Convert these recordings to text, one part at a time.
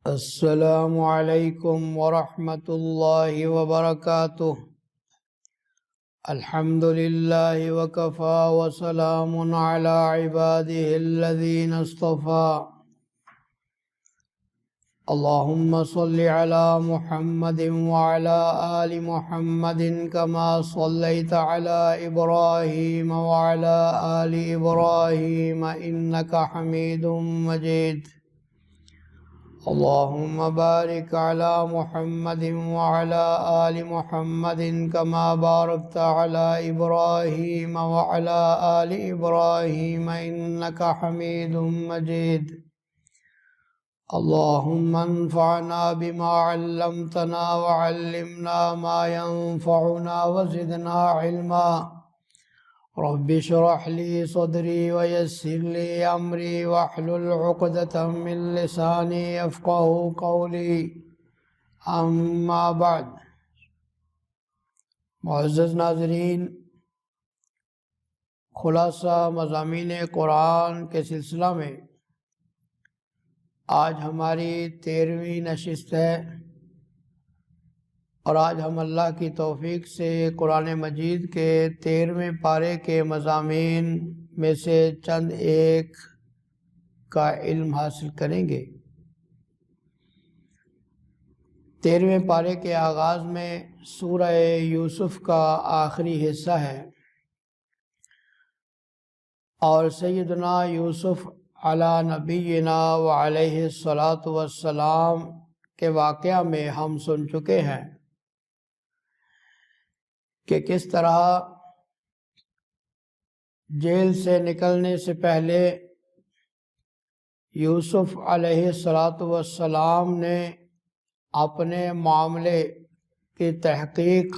السلام علیکم ورحمۃ اللہ وبرکاتہ۔ الحمد للہ وکفی وسلام علی عبادہ الذین اصطفی۔ اللہم صل علی محمد وعلی آل محمد کما صلیت علی ابراہیم وعلی آل ابراہیم انک حمید مجید۔ اللہم بارک علی محمد وعلی آل محمد کما بارکت علی ابراہیم وعلی آل ابراہیم انک حمید مجید۔ اللہم انفعنا بما علمتنا وعلمنا ما ينفعنا وزدنا علما۔ رب اشرح لي صدري ويسر لي أمري واحلل عقدة من لساني يفقهوا قولي أما بعد۔ معزز ناظرین، خلاصہ مضامین قرآن کے سلسلہ میں آج ہماری 13ویں نشست ہے، اور آج ہم اللہ کی توفیق سے قرآن مجید کے 13ویں پارے کے مضامین میں سے چند ایک کا علم حاصل کریں گے۔ 13ویں پارے کے آغاز میں سورہ یوسف کا آخری حصہ ہے، اور سیدنا یوسف علی نبینا وعلیہ الصلاۃ والسلام کے واقعہ میں ہم سن چکے ہیں کہ کس طرح جیل سے نکلنے سے پہلے یوسف علیہ السلام نے اپنے معاملے کی تحقیق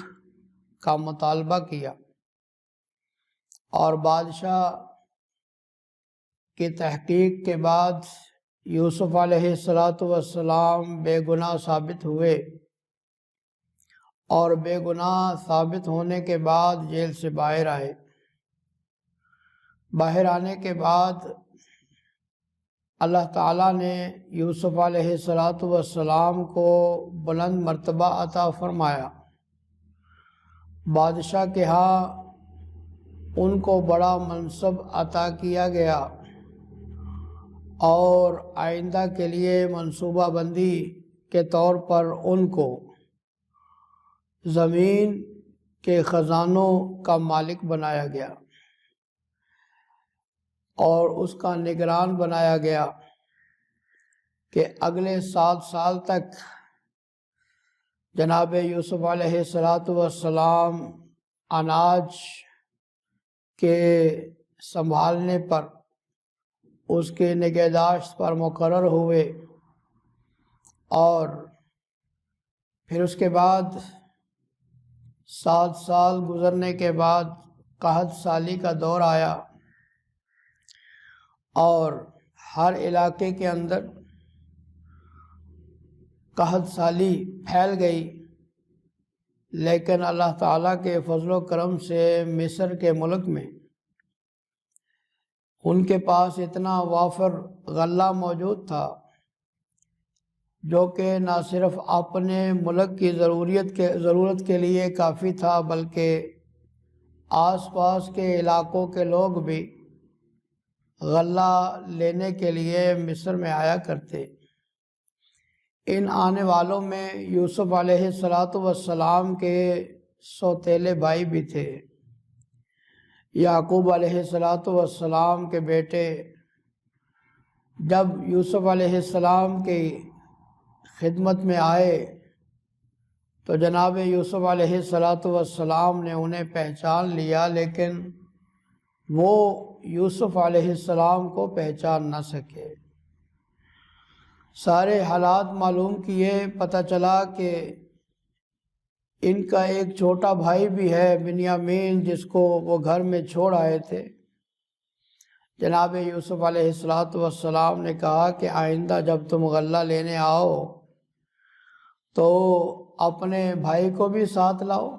کا مطالبہ کیا، اور بادشاہ کی تحقیق کے بعد یوسف علیہ السلام بے گناہ ثابت ہوئے، اور بے گناہ ثابت ہونے کے بعد جیل سے باہر آئے۔ باہر آنے کے بعد اللہ تعالیٰ نے یوسف علیہ السلام کو بلند مرتبہ عطا فرمایا۔ بادشاہ کے ہاں ان کو بڑا منصب عطا کیا گیا، اور آئندہ کے لیے منصوبہ بندی کے طور پر ان کو زمین کے خزانوں کا مالک بنایا گیا، اور اس کا نگران بنایا گیا کہ اگلے 7 سال تک جناب یوسف علیہ السلام اناج کے سنبھالنے پر، اس کے نگہداشت پر مقرر ہوئے، اور پھر اس کے بعد 7 سال گزرنے کے بعد قحط سالی کا دور آیا، اور ہر علاقے کے اندر قحط سالی پھیل گئی، لیکن اللہ تعالیٰ کے فضل و کرم سے مصر کے ملک میں ان کے پاس اتنا وافر غلہ موجود تھا جو کہ نہ صرف اپنے ملک کی ضرورت کے لیے کافی تھا، بلکہ آس پاس کے علاقوں کے لوگ بھی غلہ لینے کے لیے مصر میں آیا کرتے۔ ان آنے والوں میں یوسف علیہ السلام کے سوتیلے بھائی بھی تھے۔ یعقوب علیہ السلام کے بیٹے جب یوسف علیہ السلام کی خدمت میں آئے تو جناب یوسف علیہ السلام نے انہیں پہچان لیا، لیکن وہ یوسف علیہ السلام کو پہچان نہ سکے۔ سارے حالات معلوم کیے، پتہ چلا کہ ان کا ایک چھوٹا بھائی بھی ہے بنیامین، جس کو وہ گھر میں چھوڑ آئے تھے۔ جناب یوسف علیہ السلام نے کہا کہ آئندہ جب تم غلہ لینے آؤ تو اپنے بھائی کو بھی ساتھ لاؤ،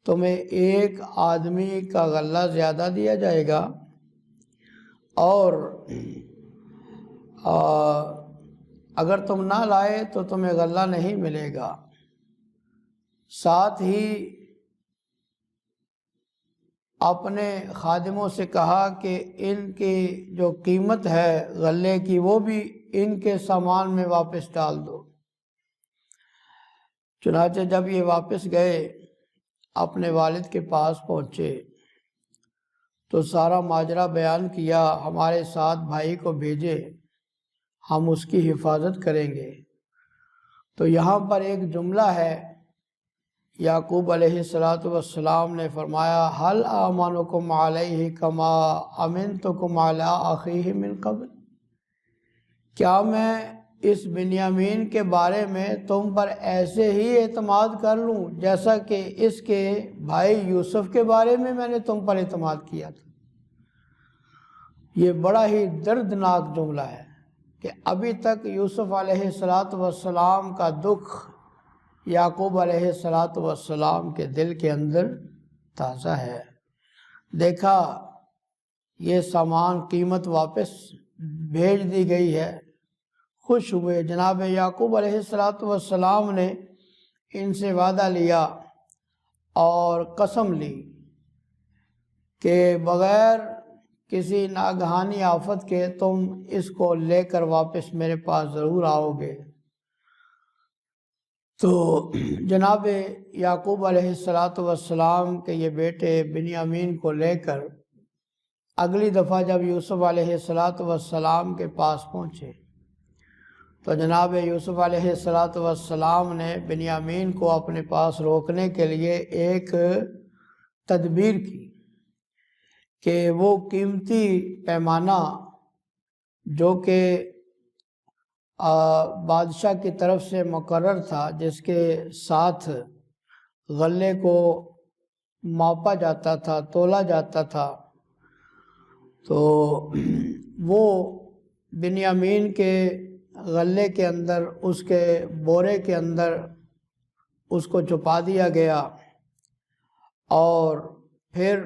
تمہیں ایک آدمی کا غلہ زیادہ دیا جائے گا، اور اگر تم نہ لائے تو تمہیں غلہ نہیں ملے گا۔ ساتھ ہی اپنے خادموں سے کہا کہ ان کی جو قیمت ہے غلے کی وہ بھی ان کے سامان میں واپس ڈال دو۔ چنانچہ جب یہ واپس گئے اپنے والد کے پاس پہنچے تو سارا ماجرا بیان کیا، ہمارے ساتھ بھائی کو بھیجے، ہم اس کی حفاظت کریں گے۔ تو یہاں پر ایک جملہ ہے، یعقوب علیہ السلام نے فرمایا حل آمنکم علیہ کما امنتکم علی اخیہ من قبل، کیا میں اس بنیامین کے بارے میں تم پر ایسے ہی اعتماد کر لوں جیسا کہ اس کے بھائی یوسف کے بارے میں نے تم پر اعتماد کیا تھا۔ یہ بڑا ہی دردناک جملہ ہے کہ ابھی تک یوسف علیہ السلام کا دکھ یعقوب علیہ السلام کے دل کے اندر تازہ ہے۔ دیکھا یہ سامان قیمت واپس بھیج دی گئی ہے، خوش ہوئے۔ جناب یعقوب علیہ السلام نے ان سے وعدہ لیا اور قسم لی کہ بغیر کسی ناگہانی آفت کے تم اس کو لے کر واپس میرے پاس ضرور آؤ گے۔ تو جناب یعقوب علیہ السلام کے یہ بیٹے بنیامین کو لے کر اگلی دفعہ جب یوسف علیہ السلام کے پاس پہنچے تو جناب یوسف علیہ السلام نے بنیامین کو اپنے پاس روکنے کے لیے ایک تدبیر کی کہ وہ قیمتی پیمانہ جو کہ بادشاہ کی طرف سے مقرر تھا، جس کے ساتھ غلے کو ماپا جاتا تھا، تولا جاتا تھا، تو وہ بنیامین کے غلے کے اندر، اس کے بورے کے اندر اس کو چھپا دیا گیا اور پھر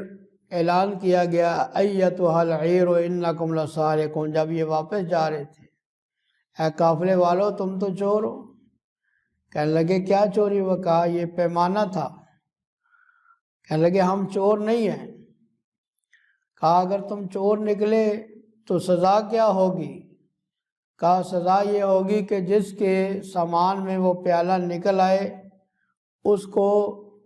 اعلان کیا گیا ایتھا العیر انکم لسارقون۔ جب یہ واپس جا رہے تھے، اے قافلے والو تم تو چور ہو۔ کہنے لگے کیا چوری ہوا؟ کہا یہ پیمانہ تھا۔ کہنے لگے ہم چور نہیں ہیں۔ کہا اگر تم چور نکلے تو سزا کیا ہوگی؟ کہا سزا یہ ہوگی کہ جس کے سامان میں وہ پیالہ نکل آئے اس کو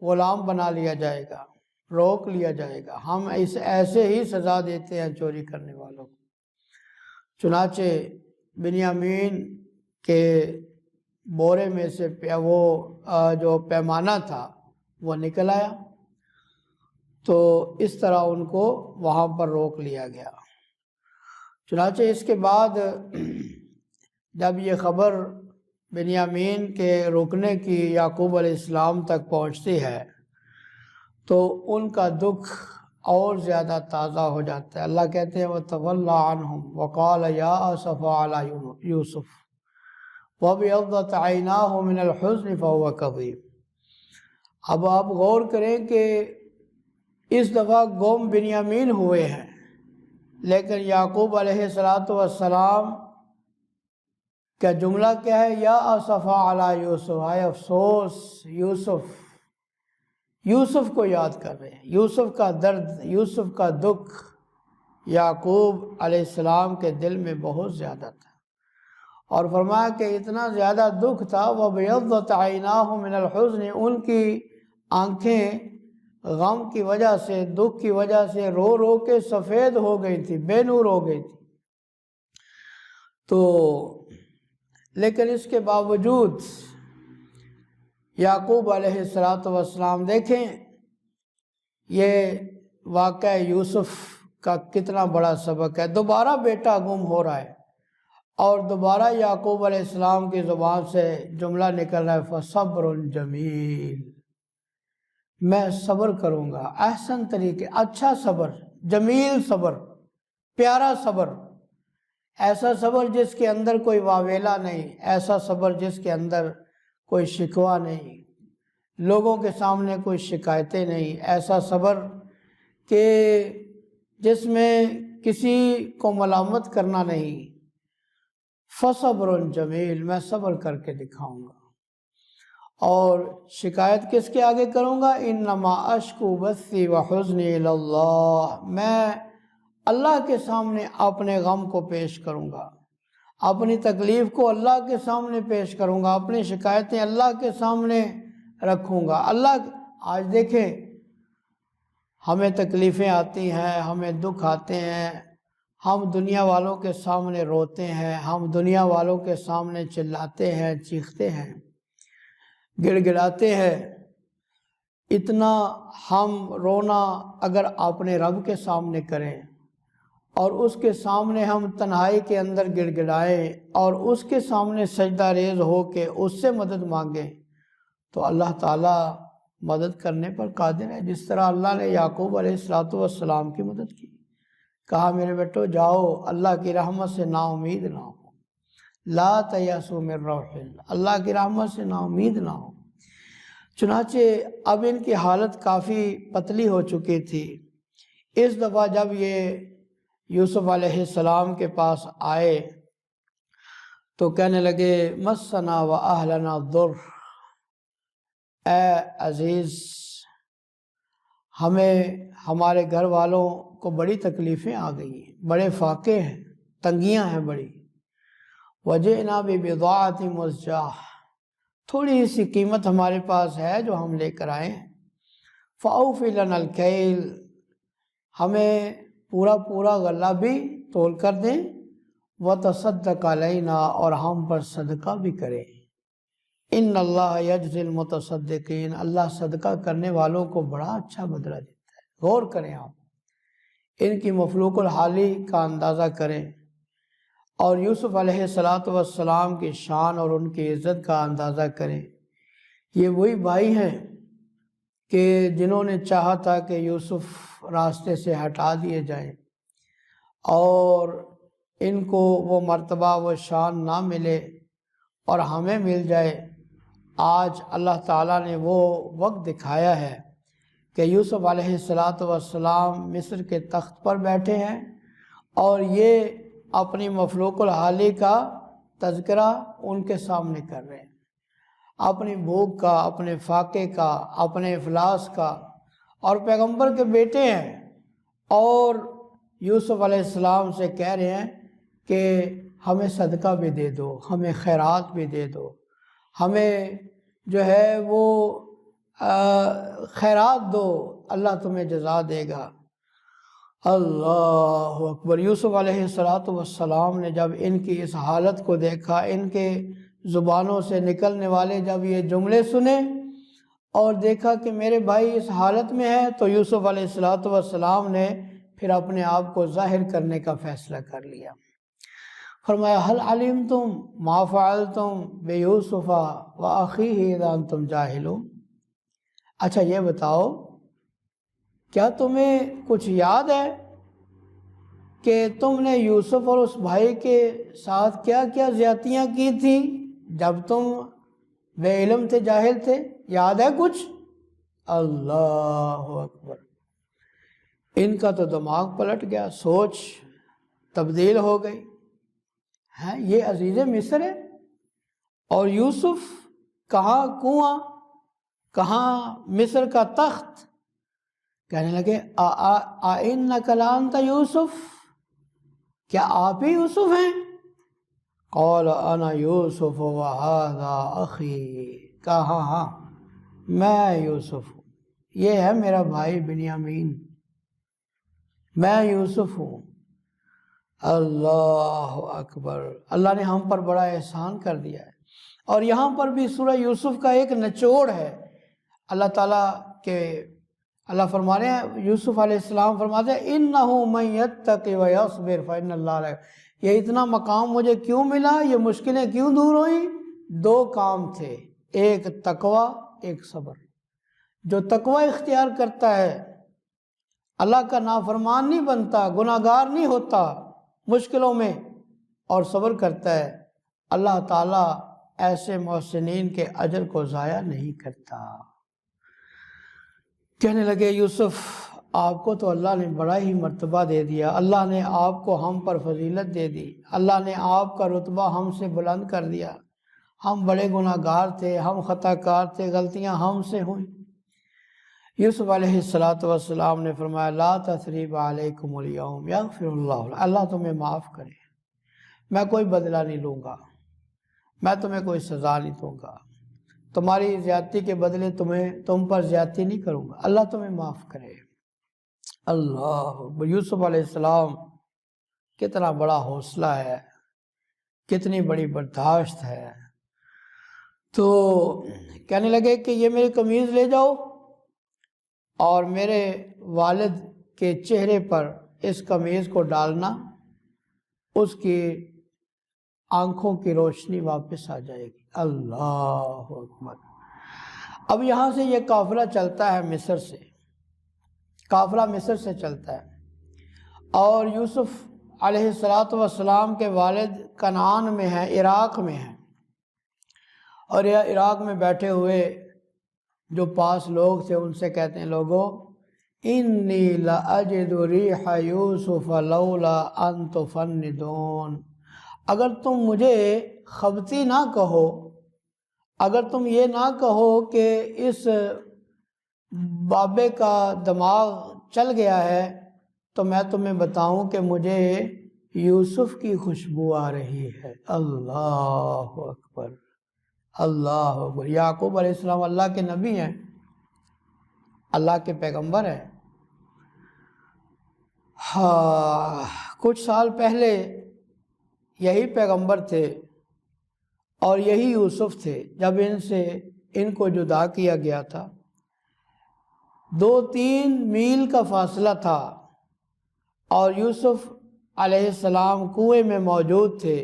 غلام بنا لیا جائے گا، روک لیا جائے گا، ہم ایسے ہی سزا دیتے ہیں چوری کرنے والوں کو۔ چنانچہ بنیامین کے بورے میں سے وہ جو پیمانہ تھا وہ نکل آیا، تو اس طرح ان کو وہاں پر روک لیا گیا۔ چنانچہ اس کے بعد جب یہ خبر بنیامین کے رکنے کی یعقوب علیہ السلام تک پہنچتی ہے تو ان کا دکھ اور زیادہ تازہ ہو جاتا ہے۔ اللہ کہتے ہیں وَتَوَلَّى عَنْهُمْ وَقَالَ يَا أَسَفَ عَلَى يُوسُف وَابْيَضَّتْ عَيْنَاهُ مِنَ الْحُزْنِ فَهُوَ كَظِيمٌ۔ اب آپ غور کریں کہ اس دفعہ قوم بنیامین ہوئے ہیں، لیکن یعقوب علیہ السلام کا جملہ کیا ہے؟ یا اسف علی یوسف، ہائے افسوس یوسف کو یاد کر رہے ہیں۔ یوسف کا درد، یوسف کا دکھ یعقوب علیہ السلام کے دل میں بہت زیادہ تھا، اور فرمایا کہ اتنا زیادہ دکھ تھا وَبْيَضَّتْ عَيْنَاهُ مِنَ الْحُزْنِ، ان کی آنکھیں غم کی وجہ سے، دکھ کی وجہ سے رو رو کے سفید ہو گئی تھی، بے نور ہو گئی تھی۔ تو لیکن اس کے باوجود یعقوب علیہ السلام، دیکھیں یہ واقعہ یوسف کا کتنا بڑا سبق ہے۔ دوبارہ بیٹا گم ہو رہا ہے اور دوبارہ یعقوب علیہ السلام کی زبان سے جملہ نکل رہا ہے فَصَبْرٌ جَمِيلٌ، میں صبر کروں گا، احسن طریقے، اچھا صبر، جمیل صبر، پیارا صبر، ایسا صبر جس کے اندر کوئی واویلا نہیں، ایسا صبر جس کے اندر کوئی شکوہ نہیں، لوگوں کے سامنے کوئی شکایتیں نہیں، ایسا صبر کہ جس میں کسی کو ملامت کرنا نہیں، فصبر جمیل، میں صبر کر کے دکھاؤں گا۔ اور شکایت کس کے آگے کروں گا؟ انما اشکو بثی وحزنی اللہ، میں اللہ کے سامنے اپنے غم کو پیش کروں گا، اپنی تکلیف کو اللہ کے سامنے پیش کروں گا، اپنی شکایتیں اللہ کے سامنے رکھوں گا۔ آج دیکھیں ہمیں تکلیفیں آتی ہیں، ہمیں دکھ آتے ہیں، ہم دنیا والوں کے سامنے روتے ہیں، ہم دنیا والوں کے سامنے چلاتے ہیں، چیختے ہیں، گڑ گڑاتے ہیں۔ اتنا ہم رونا اگر اپنے رب کے سامنے کریں اور اس کے سامنے ہم تنہائی کے اندر گڑ گڑائیں اور اس کے سامنے سجدہ ریز ہو کے اس سے مدد مانگیں تو اللہ تعالیٰ مدد کرنے پر قادر ہے۔ جس طرح اللہ نے یعقوب علیہ السلام کی مدد کی، کہا میرے بیٹو جاؤ، اللہ کی رحمت سے نا امید نہ ہو، لا تیأسوا من روح اللہ، اللہ کی رحمت سے نا امید نہ ہو۔ چنانچہ اب ان کی حالت کافی پتلی ہو چکی تھی۔ اس دفعہ جب یہ یوسف علیہ السلام کے پاس آئے تو کہنے لگے مسنا و اہلنا الضر، اے عزیز ہمیں ہمارے گھر والوں کو بڑی تکلیفیں آ گئی ہیں، بڑے فاقے ہیں، تنگیاں ہیں بڑی۔ وجئنا ببضاعۃ مزجاہ، تھوڑی سی قیمت ہمارے پاس ہے جو ہم لے کر آئے ہیں۔ فاوف لنا الکیل، ہمیں پورا غلہ بھی تول کر دیں، وتصدق علینا، اور ہم پر صدقہ بھی کریں۔ ان اللہ یجزی المتصدقین، اللہ صدقہ کرنے والوں کو بڑا اچھا بدلہ دیتا ہے۔ غور کریں، آپ ان کی مفلوق الحالی کا اندازہ کریں اور یوسف علیہ السلام کی شان اور ان کی عزت کا اندازہ کریں۔ یہ وہی بھائی ہیں کہ جنہوں نے چاہا تھا کہ یوسف راستے سے ہٹا دیے جائیں اور ان کو وہ مرتبہ و شان نہ ملے اور ہمیں مل جائے۔ آج اللہ تعالیٰ نے وہ وقت دکھایا ہے کہ یوسف علیہ السلام مصر کے تخت پر بیٹھے ہیں اور یہ اپنی مفلوق الحالی کا تذکرہ ان کے سامنے کر رہے ہیں، اپنی بھوک کا، اپنے فاقے کا، اپنے افلاس کا، اور پیغمبر کے بیٹے ہیں اور یوسف علیہ السلام سے کہہ رہے ہیں کہ ہمیں صدقہ بھی دے دو، ہمیں خیرات بھی دے دو، ہمیں جو ہے وہ خیرات دو، اللہ تمہیں جزا دے گا۔ اللہ اکبر۔ یوسف علیہ السلام نے جب ان کی اس حالت کو دیکھا، ان کے زبانوں سے نکلنے والے جب یہ جملے سنے اور دیکھا کہ میرے بھائی اس حالت میں ہے، تو یوسف علیہ السلام نے پھر اپنے آپ کو ظاہر کرنے کا فیصلہ کر لیا۔ فرمایا هل علمتم ما فعلتم بیوسف واخیہ اذا انتم جاہلون، اچھا یہ بتاؤ کیا تمہیں کچھ یاد ہے کہ تم نے یوسف اور اس بھائی کے ساتھ کیا کیا زیادتیاں کی تھیں جب تم بے علم تھے، جاہل تھے؟ یاد ہے کچھ؟ اللہ اکبر۔ ان کا تو دماغ پلٹ گیا، سوچ تبدیل ہو گئی۔ یہ عزیز مصر ہے اور یوسف کہاں کنواں، کہاں مصر کا تخت۔ کہنے لگے اِنَّکَ لَأَنْتَ یوسف، کیا آپ ہی یوسف ہیں؟ قَالَ أَنَا يُوسُفُ وَهَذَا أَخِي، کہا ہاں میں یوسف ہوں، یہ ہے میرا بھائی بنیامین، میں یوسف ہوں۔ اللہ اکبر۔ اللہ نے ہم پر بڑا احسان کر دیا ہے۔ اور یہاں پر بھی سورہ یوسف کا ایک نچوڑ ہے۔ اللہ تعالیٰ کے اللہ فرما رہے ہیں، یوسف علیہ السلام فرماتے ہیں اِنَّهُ مَن يَتَّقِ وَيَصْبِرْ فَإِنَّ اللَّهَ لَا، یہ اتنا مقام مجھے کیوں ملا، یہ مشکلیں کیوں دور ہوئیں؟ دو کام تھے، ایک تقوی، ایک صبر۔ جو تقوی اختیار کرتا ہے، اللہ کا نافرمان نہیں بنتا، گناہگار نہیں ہوتا مشکلوں میں، اور صبر کرتا ہے، اللہ تعالیٰ ایسے محسنین کے اجر کو ضائع نہیں کرتا۔ کہنے لگے یوسف آپ کو تو اللہ نے بڑا ہی مرتبہ دے دیا، اللہ نے آپ کو ہم پر فضیلت دے دی، اللہ نے آپ کا رتبہ ہم سے بلند کر دیا، ہم بڑے گناہ گار تھے، ہم خطا کار تھے، غلطیاں ہم سے ہوئیں۔ یوسف علیہ السلام نے فرمایا لا تثریب علیکم اليوم یغفر اللہ، اللہ تمہیں معاف کرے، میں کوئی بدلہ نہیں لوں گا، میں تمہیں کوئی سزا نہیں دوں گا، تمہاری زیادتی کے بدلے تم پر زیادتی نہیں کروں گا، اللہ تمہیں معاف کرے۔ اللہ اکبر، یوسف علیہ السلام کتنا بڑا حوصلہ ہے، کتنی بڑی برداشت ہے۔ تو کہنے لگے کہ یہ میری قمیض لے جاؤ اور میرے والد کے چہرے پر اس قمیض کو ڈالنا، اس کی آنکھوں کی روشنی واپس آ جائے گی۔ اللہ اکبر۔ اب یہاں سے یہ قافلہ چلتا ہے مصر سے، قافلہ مصر سے چلتا ہے، اور یوسف علیہ السلام کے والد کنعان میں ہیں، عراق میں ہیں، اور یہ عراق میں بیٹھے ہوئے جو پاس لوگ تھے ان سے کہتے ہیں لوگوں انی لأجد ریح یوسف لولا ان تفندون، اگر تم مجھے خبتی نہ کہو، اگر تم یہ نہ کہو کہ اس بابے کا دماغ چل گیا ہے، تو میں تمہیں بتاؤں کہ مجھے یوسف کی خوشبو آ رہی ہے۔ اللہ اکبر، اللہ اکبر۔ یعقوب علیہ السلام اللہ کے نبی ہیں، اللہ کے پیغمبر ہیں۔ ہاں، کچھ سال پہلے یہی پیغمبر تھے اور یہی یوسف تھے جب ان کو جدا کیا گیا تھا، 2-3 میل کا فاصلہ تھا، اور یوسف علیہ السلام کنویں میں موجود تھے۔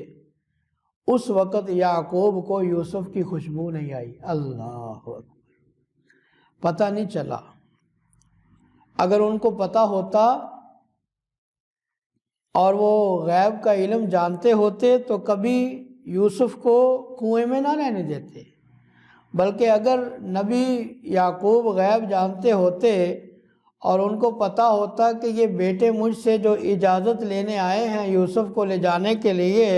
اس وقت یعقوب کو یوسف کی خوشبو نہیں آئی۔ اللہ اکبر، پتہ نہیں چلا۔ اگر ان کو پتہ ہوتا اور وہ غیب کا علم جانتے ہوتے تو کبھی یوسف کو کنویں میں نہ رہنے دیتے، بلکہ اگر نبی یعقوب غیب جانتے ہوتے اور ان کو پتہ ہوتا کہ یہ بیٹے مجھ سے جو اجازت لینے آئے ہیں یوسف کو لے جانے کے لیے،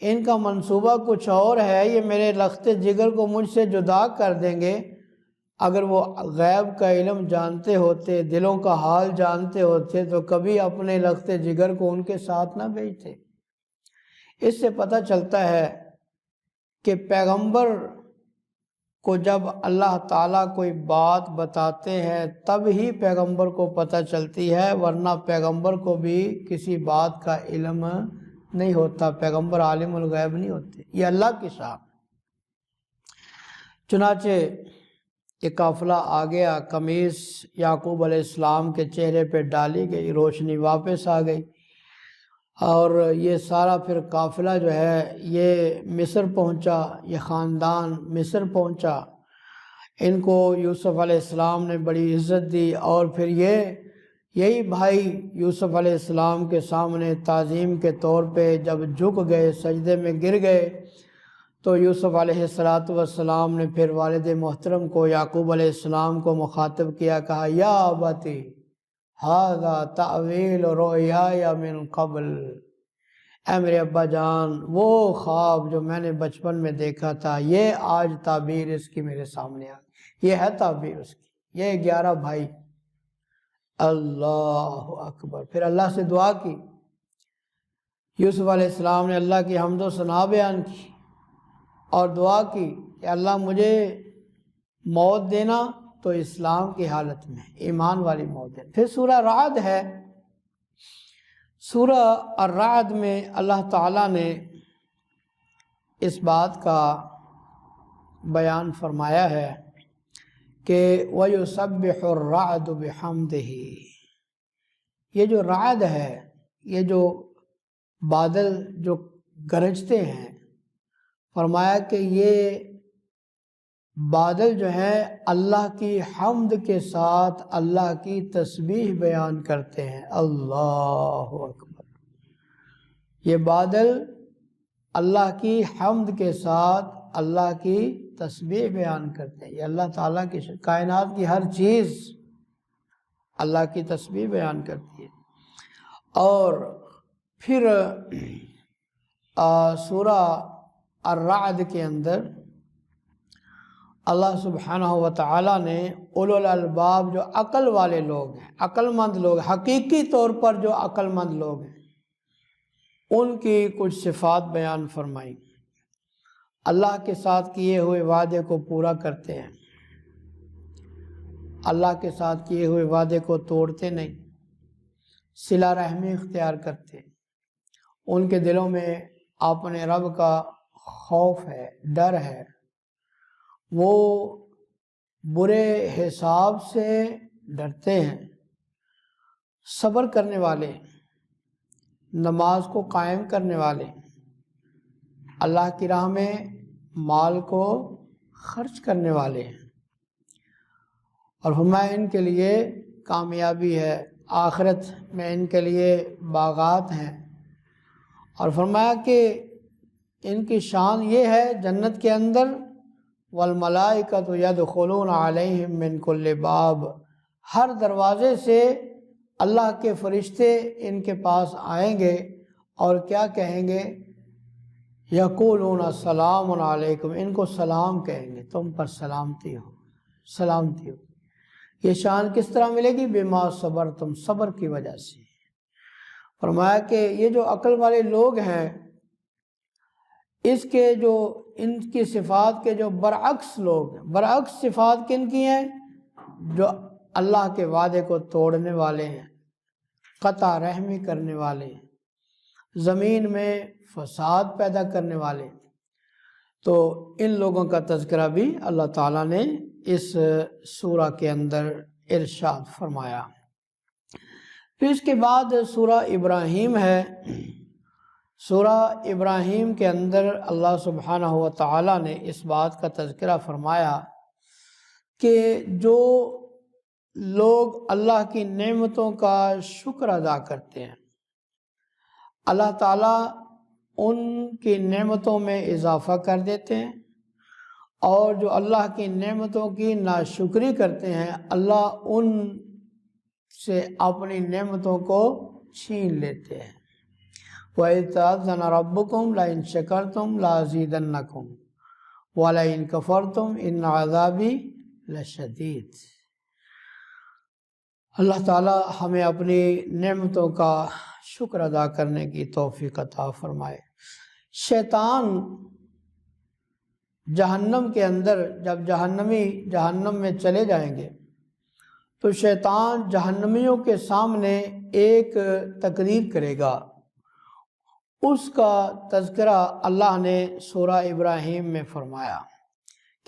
ان کا منصوبہ کچھ اور ہے، یہ میرے لخت جگر کو مجھ سے جدا کر دیں گے، اگر وہ غیب کا علم جانتے ہوتے، دلوں کا حال جانتے ہوتے، تو کبھی اپنے لخت جگر کو ان کے ساتھ نہ بھیجتے۔ اس سے پتہ چلتا ہے کہ پیغمبر کو جب اللہ تعالیٰ کوئی بات بتاتے ہیں تب ہی پیغمبر کو پتہ چلتی ہے، ورنہ پیغمبر کو بھی کسی بات کا علم نہیں ہوتا، پیغمبر عالم الغیب نہیں ہوتے، یہ اللہ کی شان۔ چنانچہ یہ قافلہ آ گیا، قمیص یعقوب علیہ السلام کے چہرے پہ ڈالی گئی، روشنی واپس آ گئی، اور یہ سارا پھر قافلہ جو ہے یہ مصر پہنچا، یہ خاندان مصر پہنچا۔ ان کو یوسف علیہ السلام نے بڑی عزت دی، اور پھر یہی بھائی یوسف علیہ السلام کے سامنے تعظیم کے طور پہ جب جھک گئے، سجدے میں گر گئے، تو یوسف علیہ السلام نے پھر والد محترم کو یعقوب علیہ السلام کو مخاطب کیا، کہا یا ابتی ھذا تعویل رؤیای من قبل، اے میرے ابا جان، وہ خواب جو میں نے بچپن میں دیکھا تھا، یہ آج تعبیر اس کی میرے سامنے آ گئی، یہ ہے تعبیر اس کی، یہ 11 بھائی۔ اللہ اکبر۔ پھر اللہ سے دعا کی، یوسف علیہ السلام نے اللہ کی حمد و ثنا بیان کی اور دعا کی کہ اللہ مجھے موت دینا تو اسلام کی حالت میں، ایمان والی موت دینا۔ پھر سورہ رعد ہے، سورہ الرعد میں اللہ تعالیٰ نے اس بات کا بیان فرمایا ہے کہ وَيُسَبِّحُ الرَّعْدُ بِحَمْدِهِ، یہ جو رعد ہے، یہ جو بادل جو گرجتے ہیں، فرمایا کہ یہ بادل جو ہے اللہ کی حمد کے ساتھ اللہ کی تسبیح بیان کرتے ہیں۔ اللہ اکبر۔ یہ بادل اللہ کی حمد کے ساتھ اللہ کی تسبیح بیان کرتے ہیں۔ یہ اللہ تعالیٰ کی کائنات کی ہر چیز اللہ کی تسبیح بیان کرتی ہے۔ اور پھر سورہ الرعد کے اندر اللہ سبحانہ و تعالیٰ نے اولو الالباب جو عقل والے لوگ ہیں، عقل مند لوگ، حقیقی طور پر جو عقل مند لوگ ہیں، ان کی کچھ صفات بیان فرمائی۔ اللہ کے ساتھ کیے ہوئے وعدے کو پورا کرتے ہیں، اللہ کے ساتھ کیے ہوئے وعدے کو توڑتے نہیں، صلہ رحمی اختیار کرتے، ان کے دلوں میں اپنے رب کا خوف ہے، ڈر ہے، وہ برے حساب سے ڈرتے ہیں، صبر کرنے والے، نماز کو قائم کرنے والے، اللہ کی راہ میں مال کو خرچ کرنے والے ہیں، اور فرمایا ان کے لیے کامیابی ہے، آخرت میں ان کے لیے باغات ہیں، اور فرمایا کہ ان کی شان یہ ہے جنت کے اندر والملائکۃ یدخلون علیہم من کل باب، ہر دروازے سے اللہ کے فرشتے ان کے پاس آئیں گے اور کیا کہیں گے؟ یقولون السلام علیکم، ان کو سلام کہیں گے، تم پر سلامتی ہو، سلامتی ہو۔ یہ شان کس طرح ملے گی؟ بما صبر، تم صبر کی وجہ سے۔ فرمایا کہ یہ جو عقل والے لوگ ہیں، اس کے جو ان کی صفات کے جو برعکس لوگ ہیں، برعکس صفات کن کی ہیں؟ جو اللہ کے وعدے کو توڑنے والے ہیں، قطع رحمی کرنے والے ہیں، زمین میں فساد پیدا کرنے والے۔ تو ان لوگوں کا تذکرہ بھی اللہ تعالیٰ نے اس سورہ کے اندر ارشاد فرمایا۔ پھر اس کے بعد سورہ ابراہیم ہے۔ سورہ ابراہیم کے اندر اللہ سبحانہ و تعالیٰ نے اس بات کا تذکرہ فرمایا کہ جو لوگ اللہ کی نعمتوں کا شکر ادا کرتے ہیں، اللہ تعالیٰ ان کی نعمتوں میں اضافہ کر دیتے ہیں، اور جو اللہ کی نعمتوں کی ناشکری کرتے ہیں، اللہ ان سے اپنی نعمتوں کو چھین لیتے ہیں۔ وَإِذْ تَأَذَّنَ رَبُّكُمْ لَئِن شَكَرْتُمْ لَأَزِيدَنَّكُمْ وَلَئِن كَفَرْتُمْ إِنَّ عَذَابِي لَشَدِيدٌ۔ اللہ تعالیٰ ہمیں اپنی نعمتوں کا شکر ادا کرنے کی توفیق عطا فرمائے۔ شیطان جہنم کے اندر جب جہنمی جہنم میں چلے جائیں گے تو شیطان جہنمیوں کے سامنے ایک تقریر کرے گا، اس کا تذکرہ اللہ نے سورہ ابراہیم میں فرمایا۔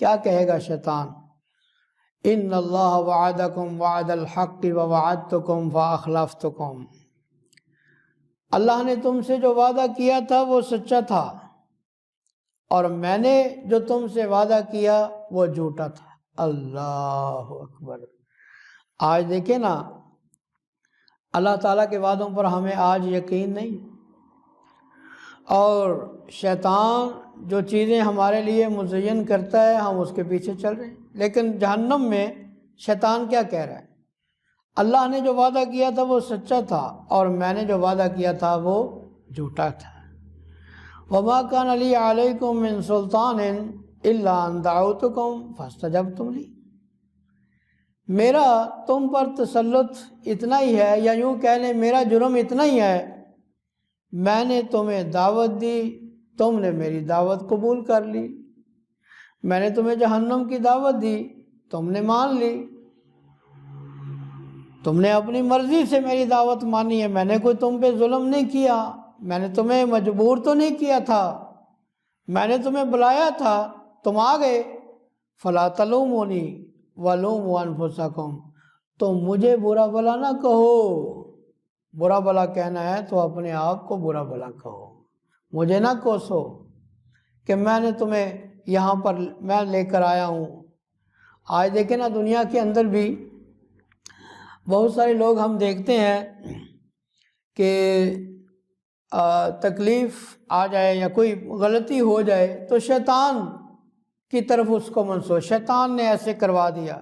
کیا کہے گا شیطان؟ ان اللہ وعدکم وعد الحق ووعدتکم فاخلفتکم، اللہ نے تم سے جو وعدہ کیا تھا وہ سچا تھا، اور میں نے جو تم سے وعدہ کیا وہ جھوٹا تھا۔ اللہ اکبر۔ آج دیکھیں نا، اللہ تعالیٰ کے وعدوں پر ہمیں آج یقین نہیں، اور شیطان جو چیزیں ہمارے لیے مزین کرتا ہے ہم اس کے پیچھے چل رہے ہیں۔ لیکن جہنم میں شیطان کیا کہہ رہا ہے؟ اللہ نے جو وعدہ کیا تھا وہ سچا تھا، اور میں نے جو وعدہ کیا تھا وہ جھوٹا تھا۔ وَمَا كَانَ لِي عَلَيْكُمْ مِنْ سُلْطَانٍ إِلَّا أَنْ دَعَوْتُكُمْ فَاسْتَجَبْتُمْ لِي، میرا تم پر تسلط اتنا ہی ہے، یا یوں کہہ لیں میرا جرم اتنا ہی ہے، میں نے تمہیں دعوت دی، تم نے میری دعوت قبول کر لی، میں نے تمہیں جہنم کی دعوت دی، تم نے مان لی، تم نے اپنی مرضی سے میری دعوت مانی ہے، میں نے کوئی تم پہ ظلم نہیں کیا، میں نے تمہیں مجبور تو نہیں کیا تھا، میں نے تمہیں بلایا تھا، تم آ گئے۔ فَلَا تَلُومُونِي وَلُومُوا أَنفُسَكُمْ، تم مجھے برا بلا نہ کہو، برا بلا کہنا ہے تو اپنے آپ کو برا بلا کہو، مجھے نہ کوسو کہ میں نے تمہیں یہاں پر میں لے کر آیا ہوں۔ آج دیکھیں نا، دنیا کے اندر بھی بہت سارے لوگ ہم دیکھتے ہیں کہ تکلیف آ جائے یا کوئی غلطی ہو جائے تو شیطان کی طرف اس کو منسوب، شیطان نے ایسے کروا دیا،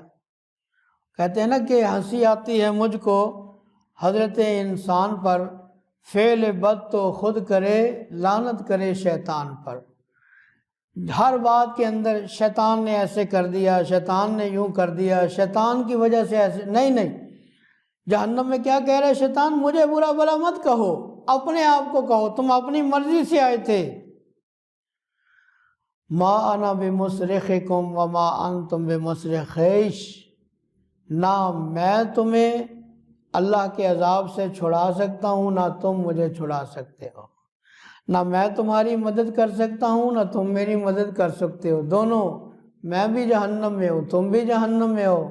کہتے ہیں نا کہ ہنسی آتی ہے مجھ کو حضرت انسان پر، فعل بد تو خود کرے لعنت کرے شیطان پر۔ ہر بات کے اندر شیطان نے ایسے کر دیا، شیطان نے یوں کر دیا، شیطان کی وجہ سے ایسے، نہیں، جہنم میں کیا کہہ رہے شیطان؟ مجھے برا بھلا مت کہو، اپنے آپ کو کہو، تم اپنی مرضی سے آئے تھے۔ ما انا بمصرخکم وما انتم بمصرخیش، نہ میں تمہیں اللہ کے عذاب سے چھڑا سکتا ہوں، نہ تم مجھے چھڑا سکتے ہو، نہ میں تمہاری مدد کر سکتا ہوں، نہ تم میری مدد کر سکتے ہو، دونوں، میں بھی جہنم میں ہوں، تم بھی جہنم میں ہو۔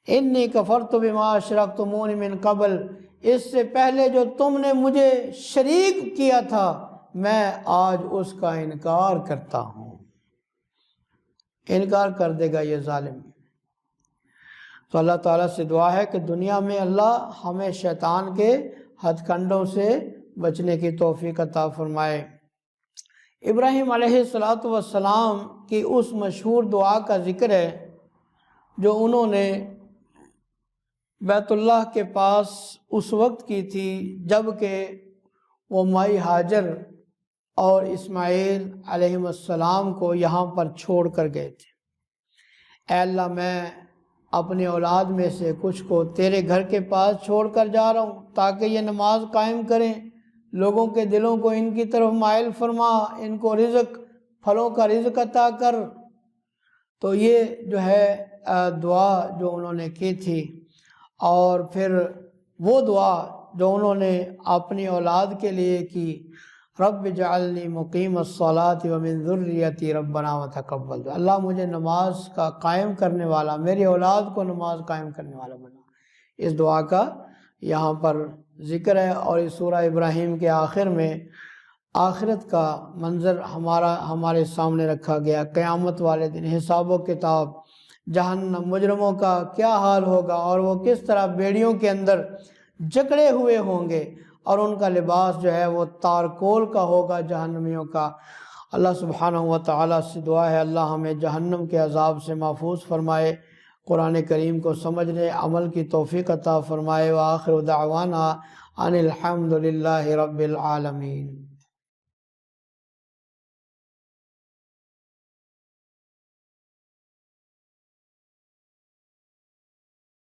انی کفرت بما اشرکتمون من قبل، اس سے پہلے جو تم نے مجھے شریک کیا تھا، میں آج اس کا انکار کرتا ہوں۔ انکار کر دے گا یہ ظالم۔ تو اللہ تعالیٰ سے دعا ہے کہ دنیا میں اللہ ہمیں شیطان کے ہتھ کنڈوں سے بچنے کی توفیق عطا فرمائے۔ ابراہیم علیہ السلام کی اس مشہور دعا کا ذکر ہے جو انہوں نے بیت اللہ کے پاس اس وقت کی تھی جب کہ وہ مائی ہاجر اور اسماعیل علیہ السلام کو یہاں پر چھوڑ کر گئے تھے۔ اے اللہ، میں اپنی اولاد میں سے کچھ کو تیرے گھر کے پاس چھوڑ کر جا رہا ہوں تاکہ یہ نماز قائم کریں، لوگوں کے دلوں کو ان کی طرف مائل فرما، ان کو رزق، پھلوں کا رزق عطا کر۔ تو یہ جو ہے دعا جو انہوں نے کی تھی، اور پھر وہ دعا جو انہوں نے اپنی اولاد کے لیے کی، رب اجعلنی مقیم الصلاۃ ومن ذریتی ربنا وتقبل، اللہ مجھے نماز کا قائم کرنے والا، میری اولاد کو نماز قائم کرنے والا بنا۔ اس دعا کا یہاں پر ذکر ہے، اور اس سورہ ابراہیم کے آخر میں آخرت کا منظر ہمارے سامنے رکھا گیا، قیامت والے دن حساب و کتاب، جہنم، مجرموں کا کیا حال ہوگا، اور وہ کس طرح بیڑیوں کے اندر جکڑے ہوئے ہوں گے، اور ان کا لباس جو ہے وہ تارکول کا ہوگا جہنمیوں کا۔ اللہ سبحانہ و تعالیٰ سے دعا ہے اللہ ہمیں جہنم کے عذاب سے محفوظ فرمائے، قرآن کریم کو سمجھنے عمل کی توفیق عطا فرمائے۔ وآخر دعوانا ان الحمد للہ رب العالمین۔